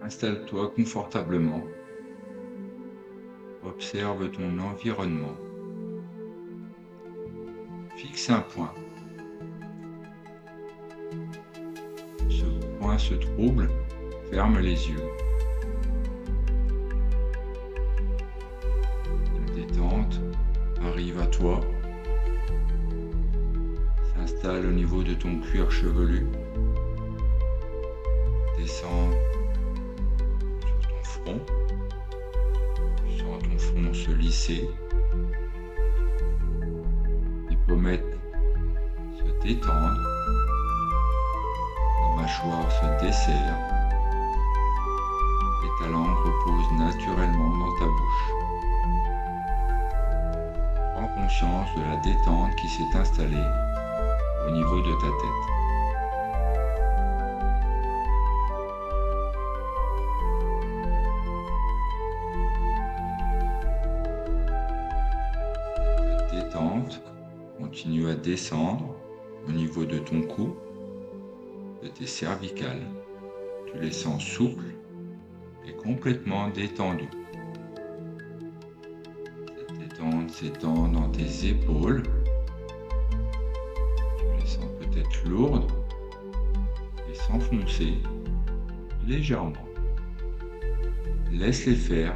Installe-toi confortablement. Observe ton environnement. Fixe un point. Ce point se trouble, ferme les yeux. La détente arrive à toi, s'installe au niveau de ton cuir chevelu, descend sur ton front, tu sens ton front se lisser, les pommettes se détendre, la mâchoire se desserre et ta langue repose naturellement dans ta bouche. Prends conscience de la détente qui s'est installée au niveau de ta tête. La détente continue à descendre au niveau de ton cou, de tes cervicales. Tu les sens souples et complètement détendues. Cette détente s'étend dans tes épaules. Tu les sens peut-être lourdes et s'enfoncer légèrement. Laisse-les faire.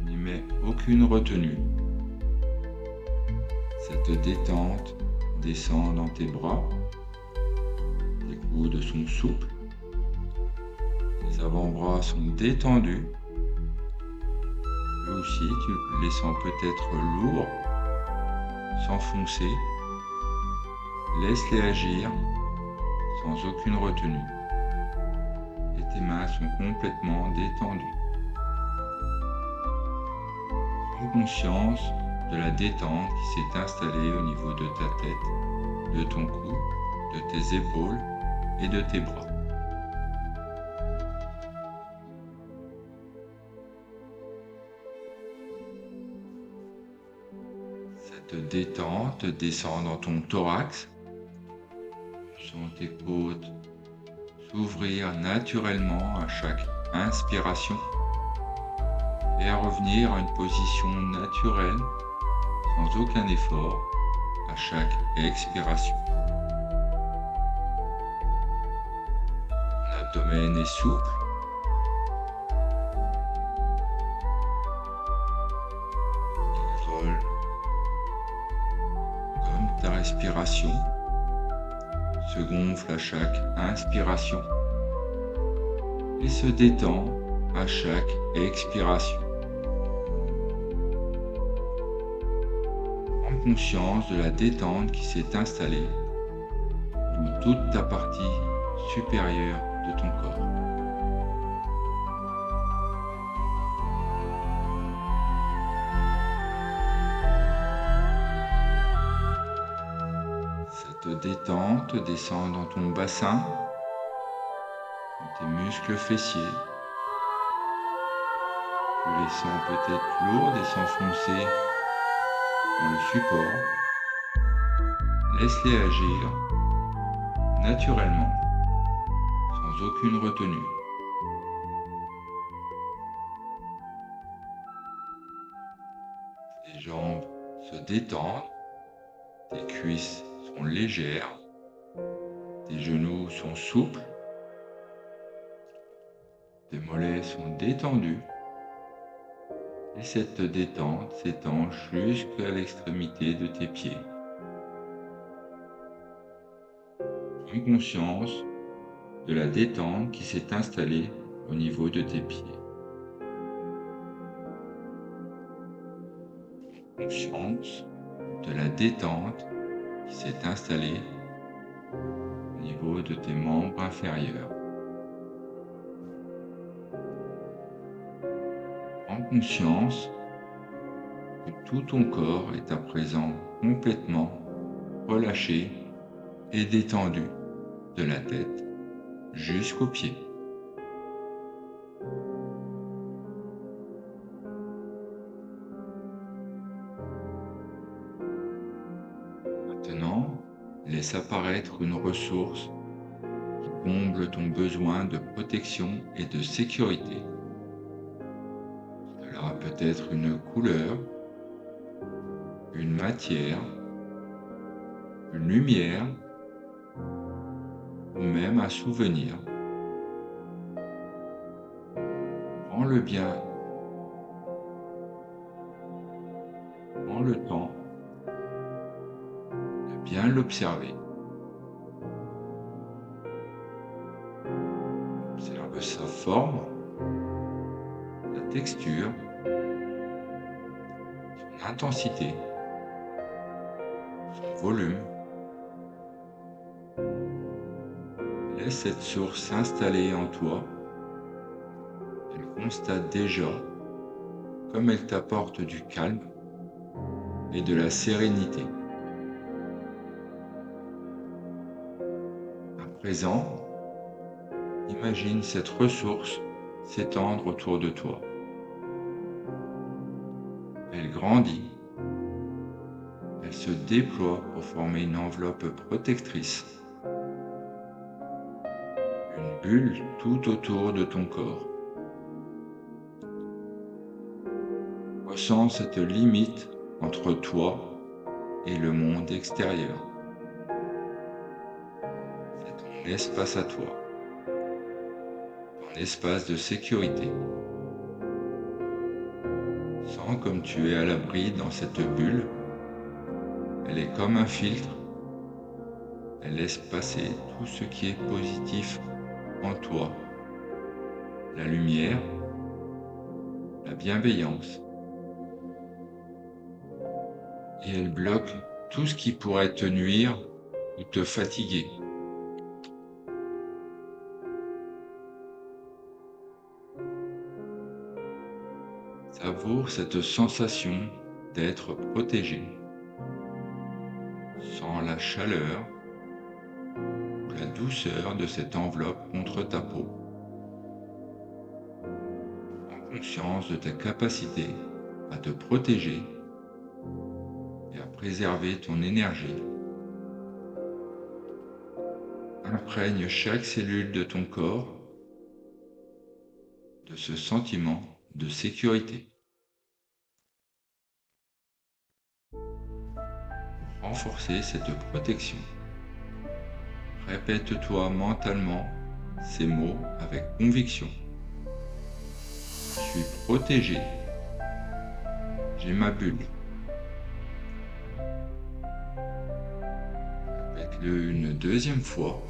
N'y mets aucune retenue. Cette détente descend dans tes bras. Tes coudes sont souples. Tes avant-bras sont détendus. Eux aussi, tu les sens peut-être lourds, s'enfoncer. Laisse-les agir sans aucune retenue. Et tes mains sont complètement détendues. Prends conscience de la détente qui s'est installée au niveau de ta tête, de ton cou, de tes épaules et de tes bras. Cette détente descend dans ton thorax. Tu sens tes côtes s'ouvrir naturellement à chaque inspiration et à revenir à une position naturelle sans aucun effort à chaque expiration. Ton abdomen est souple. Il vole comme ta respiration, se gonfle à chaque inspiration et se détend à chaque expiration. Prends conscience de la détente qui s'est installée dans toute ta partie supérieure de ton corps. Cette détente descend dans ton bassin, dans tes muscles fessiers. Tu les sens peut-être lourdes et s'enfoncer dans le support. Laisse-les agir naturellement, sans aucune retenue. Tes jambes se détendent, tes cuisses sont légères, tes genoux sont souples, tes mollets sont détendus et cette détente s'étend jusqu'à l'extrémité de tes pieds. Prends conscience de la détente qui s'est installée au niveau de tes pieds. Conscience de la détente qui s'est installée au niveau de tes membres inférieurs. Prends conscience que tout ton corps est à présent complètement relâché et détendu de la tête jusqu'aux pieds. Maintenant, laisse apparaître une ressource qui comble ton besoin de protection et de sécurité. Cela peut être une couleur, une matière, une lumière ou même un souvenir. Prends-le bien, prends le temps de bien l'observer. Observe sa forme, sa texture, son intensité, son volume. Laisse cette source s'installer en toi. Elle constate déjà comme elle t'apporte du calme et de la sérénité. À présent, imagine cette ressource s'étendre autour de toi. Elle grandit. Elle se déploie pour former une enveloppe protectrice. Une bulle tout autour de ton corps. Ressens cette limite entre toi et le monde extérieur. C'est ton espace à toi. Ton espace de sécurité. Sens comme tu es à l'abri dans cette bulle. Elle est comme un filtre. Elle laisse passer tout ce qui est positif en toi. La lumière, la bienveillance. Et elle bloque tout ce qui pourrait te nuire ou te fatiguer. Savoure cette sensation d'être protégé. Sens la chaleur ou la douceur de cette enveloppe contre ta peau. Prends conscience de ta capacité à te protéger et à préserver ton énergie. Imprègne chaque cellule de ton corps de ce sentiment de sécurité. Pour renforcer cette protection, répète-toi mentalement ces mots avec conviction. Je suis protégé. J'ai ma bulle. Répète-le une deuxième fois.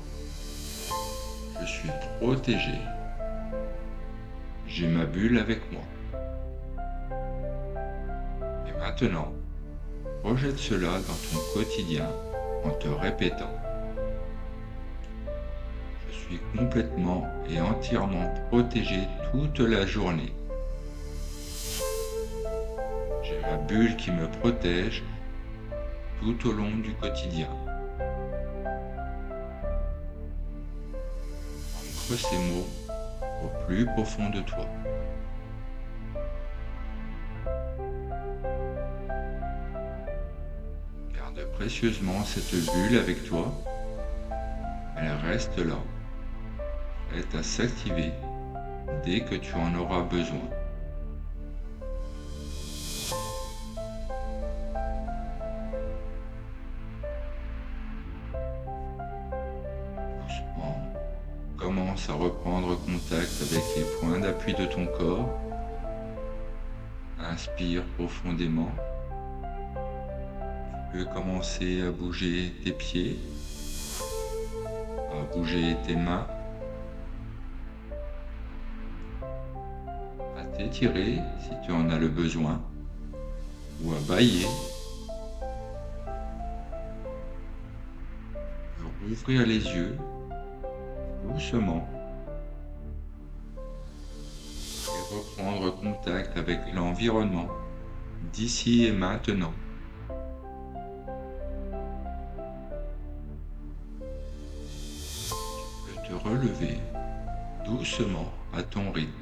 Je suis protégé. J'ai ma bulle avec moi. Et maintenant, projette cela dans ton quotidien en te répétant. Je suis complètement et entièrement protégé toute la journée. J'ai ma bulle qui me protège tout au long du quotidien. Ancre ces mots au plus profond de toi. Garde précieusement cette bulle avec toi. Elle reste là, prête à s'activer dès que tu en auras besoin. Doucement, commence à reprendre contact avec les points d'appui de ton corps. Inspire profondément. Tu peux commencer à bouger tes pieds, à bouger tes mains, à t'étirer si tu en as le besoin, ou à bâiller. Ouvrir les yeux doucement et reprendre contact avec l'environnement d'ici et maintenant. Tu peux te relever doucement à ton rythme.